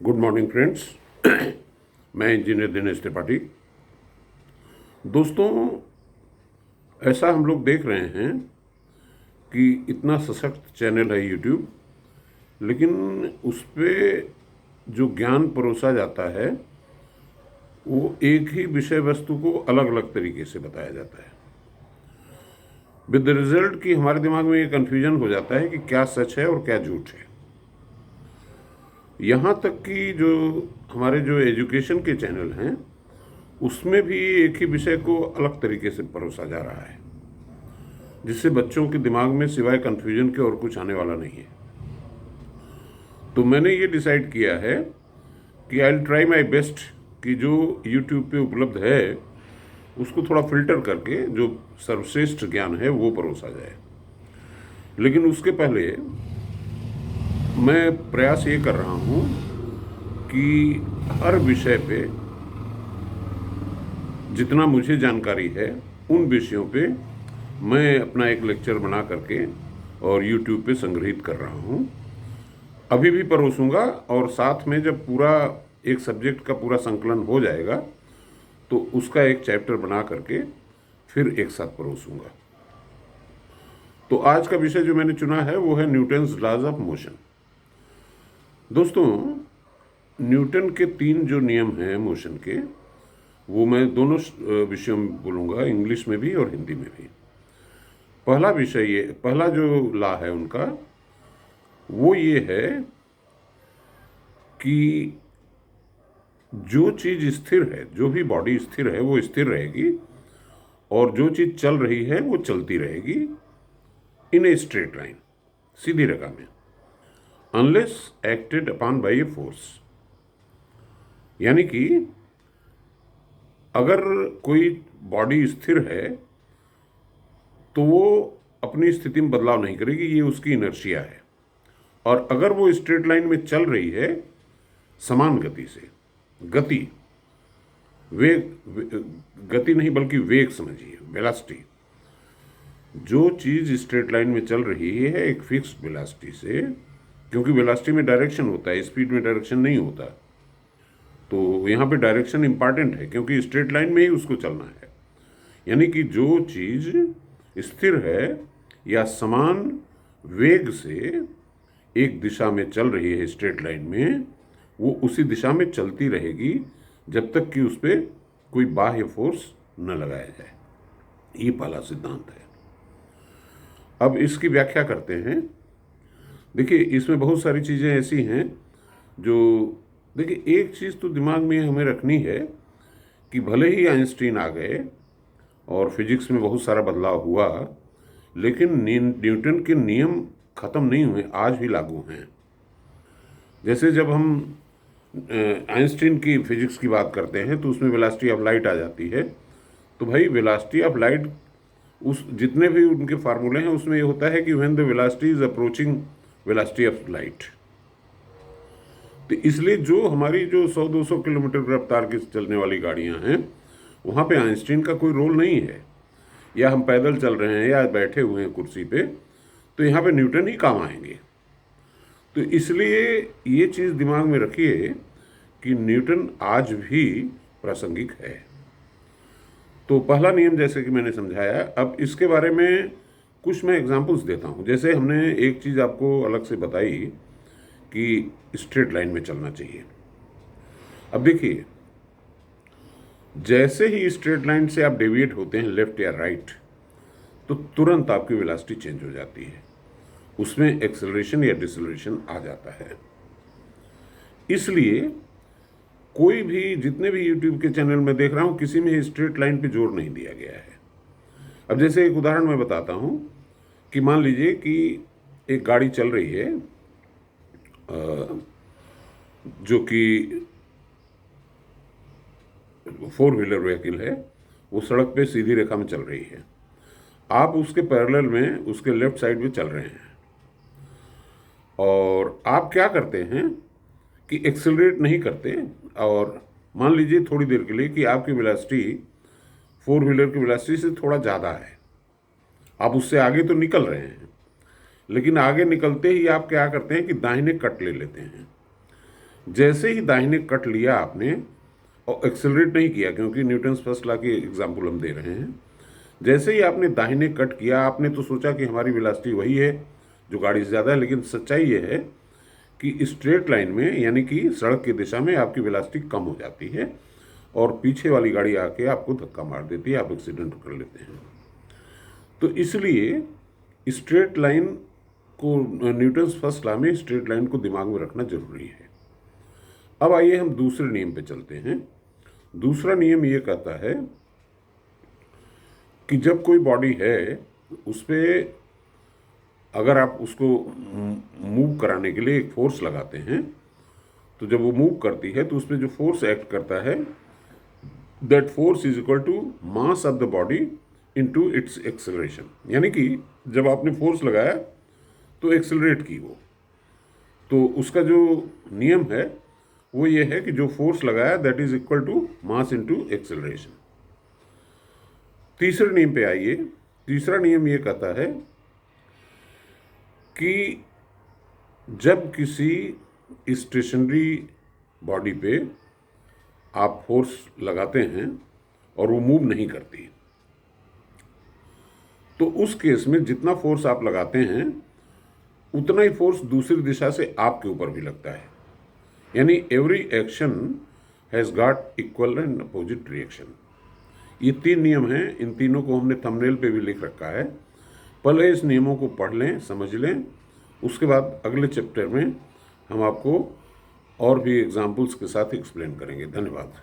Good morning friends. मैं engineer Dinesh Tripathi. दोस्तों, ऐसा हम लोग देख रहे हैं कि इतना सशक्त चैनल है यूट्यूब, लेकिन उस पर जो ज्ञान परोसा जाता है वो एक ही विषय वस्तु को अलग अलग तरीके से बताया जाता है, विद द रिजल्ट कि हमारे दिमाग में ये कन्फ्यूजन हो जाता है कि क्या सच है और क्या झूठ है। यहाँ तक कि जो हमारे जो एजुकेशन के चैनल हैं उसमें भी एक ही विषय को अलग तरीके से परोसा जा रहा है, जिससे बच्चों के दिमाग में सिवाय कन्फ्यूजन के और कुछ आने वाला नहीं है। तो मैंने ये डिसाइड किया है कि I will try my best कि जो यूट्यूब पे उपलब्ध है उसको थोड़ा फिल्टर करके जो सर्वश्रेष्ठ ज्ञान है वो परोसा जाए। लेकिन उसके पहले मैं प्रयास ये कर रहा हूँ कि हर विषय पे जितना मुझे जानकारी है उन विषयों पे मैं अपना एक लेक्चर बना करके और YouTube पे संग्रहित कर रहा हूँ। अभी भी परोसूंगा और साथ में जब पूरा एक सब्जेक्ट का पूरा संकलन हो जाएगा तो उसका एक चैप्टर बना करके फिर एक साथ परोसूंगा। तो आज का विषय जो मैंने चुना है वो है न्यूटन्स लॉज ऑफ मोशन। दोस्तों, न्यूटन के 3 जो नियम हैं मोशन के, वो मैं दोनों विषयों में बोलूँगा, इंग्लिश में भी और हिंदी में भी। पहला जो लॉ है उनका वो ये है कि जो चीज़ स्थिर है, जो भी बॉडी स्थिर है वो स्थिर रहेगी और जो चीज़ चल रही है वो चलती रहेगी इन ए स्ट्रेट लाइन, सीधी रेखा में, unless acted upon by a force. यानी कि अगर कोई बॉडी स्थिर है तो वो अपनी स्थिति में बदलाव नहीं करेगी, ये उसकी इनर्शिया है। और अगर वो स्ट्रेट लाइन में चल रही है समान गति से, गति नहीं बल्कि वेग समझिए, वेलोसिटी। जो चीज़ स्ट्रेट लाइन में चल रही है एक फिक्स्ड वेलोसिटी से, क्योंकि वेलोसिटी में डायरेक्शन होता है, स्पीड में डायरेक्शन नहीं होता, तो यहाँ पे डायरेक्शन इंपॉर्टेंट है क्योंकि स्ट्रेट लाइन में ही उसको चलना है। यानी कि जो चीज़ स्थिर है या समान वेग से एक दिशा में चल रही है स्ट्रेट लाइन में, वो उसी दिशा में चलती रहेगी जब तक कि उस पर कोई बाह्य फोर्स न लगाया जाए। ये पहला सिद्धांत है। अब इसकी व्याख्या करते हैं। देखिए, इसमें बहुत सारी चीज़ें ऐसी हैं जो, देखिए, एक चीज़ तो दिमाग में हमें रखनी है कि भले ही आइंस्टीन आ गए और फिजिक्स में बहुत सारा बदलाव हुआ, लेकिन न्यूटन के नियम ख़त्म नहीं हुए, आज भी लागू हैं। जैसे जब हम आइंस्टीन की फिजिक्स की बात करते हैं तो उसमें वेलोसिटी ऑफ लाइट आ जाती है। तो भाई, वेलोसिटी ऑफ लाइट, उस जितने भी उनके फार्मूले हैं उसमें ये होता है कि when the velocity is approaching velocity of light. तो इसलिए जो हमारी जो 100-200 किलोमीटर रफ्तार की चलने वाली गाड़ियां हैं वहाँ पे आइंस्टीन का कोई रोल नहीं है, या हम पैदल चल रहे हैं या बैठे हुए हैं कुर्सी पे, तो यहाँ पे न्यूटन ही काम आएंगे। तो इसलिए ये चीज़ दिमाग में रखिए कि न्यूटन आज भी प्रासंगिक है। तो पहला नियम जैसे कि मैंने समझाया, अब इसके बारे में कुछ मैं एग्जांपल्स देता हूँ। जैसे हमने एक चीज़ आपको अलग से बताई कि स्ट्रेट लाइन में चलना चाहिए। अब देखिए, जैसे ही स्ट्रेट लाइन से आप डेविएट होते हैं लेफ्ट या राइट, तो तुरंत आपकी वेलोसिटी चेंज हो जाती है, उसमें एक्सेलरेशन या डिसेलरेशन आ जाता है। इसलिए कोई भी, जितने भी यूट्यूब के चैनल में देख रहा हूँ, किसी में स्ट्रेट लाइन पे जोर नहीं दिया गया है। अब जैसे एक उदाहरण मैं बताता हूँ कि मान लीजिए कि एक गाड़ी चल रही है जो कि 4 व्हीलर व्हीकल है, वो सड़क पे सीधी रेखा में चल रही है। आप उसके पैरेलल में उसके लेफ्ट साइड में चल रहे हैं और आप क्या करते हैं कि एक्सेलरेट नहीं करते, और मान लीजिए थोड़ी देर के लिए कि आपकी वेलोसिटी 4 व्हीलर की वेलोसिटी से थोड़ा ज़्यादा है, आप उससे आगे तो निकल रहे हैं, लेकिन आगे निकलते ही आप क्या करते हैं कि दाहिने कट ले लेते हैं। जैसे ही दाहिने कट लिया आपने और एक्सेलरेट नहीं किया, क्योंकि न्यूटन्स फर्स्ट लॉ के एग्जाम्पल हम दे रहे हैं, जैसे ही आपने दाहिने कट किया आपने तो सोचा कि हमारी वेलोसिटी वही है जो गाड़ी से ज़्यादा है, लेकिन सच्चाई ये है कि स्ट्रेट लाइन में यानी कि सड़क की दिशा में आपकी वेलोसिटी कम हो जाती है और पीछे वाली गाड़ी आके आपको धक्का मार देती है, आप एक्सीडेंट कर लेते हैं। तो इसलिए स्ट्रेट लाइन को, न्यूटन्स फर्स्ट लॉ में स्ट्रेट लाइन को दिमाग में रखना जरूरी है। अब आइए हम दूसरे नियम पे चलते हैं। दूसरा नियम ये कहता है कि जब कोई बॉडी है उस पर अगर आप उसको मूव कराने के लिए एक फोर्स लगाते हैं, तो जब वो मूव करती है तो उसमें जो फोर्स एक्ट करता है, that force is equal to mass of the body into its acceleration. यानी कि जब आपने फोर्स लगाया तो एक्सेलरेट की वो, तो उसका जो नियम है वो ये है कि जो फोर्स लगाया that is equal to mass into acceleration. तीसरे नियम पे आइए। तीसरा नियम ये कहता है कि जब किसी स्टेशनरी बॉडी पे आप फोर्स लगाते हैं और वो मूव नहीं करती, तो उस केस में जितना फोर्स आप लगाते हैं उतना ही फोर्स दूसरी दिशा से आपके ऊपर भी लगता है। यानी every action has got equal and opposite reaction. ये 3 नियम हैं, इन तीनों को हमने थंबनेल पे भी लिख रखा है। पहले इस नियमों को पढ़ लें, समझ लें, उसके बाद अगले चैप्टर में हम आपको और भी एग्जाम्पल्स के साथ एक्सप्लेन करेंगे। धन्यवाद।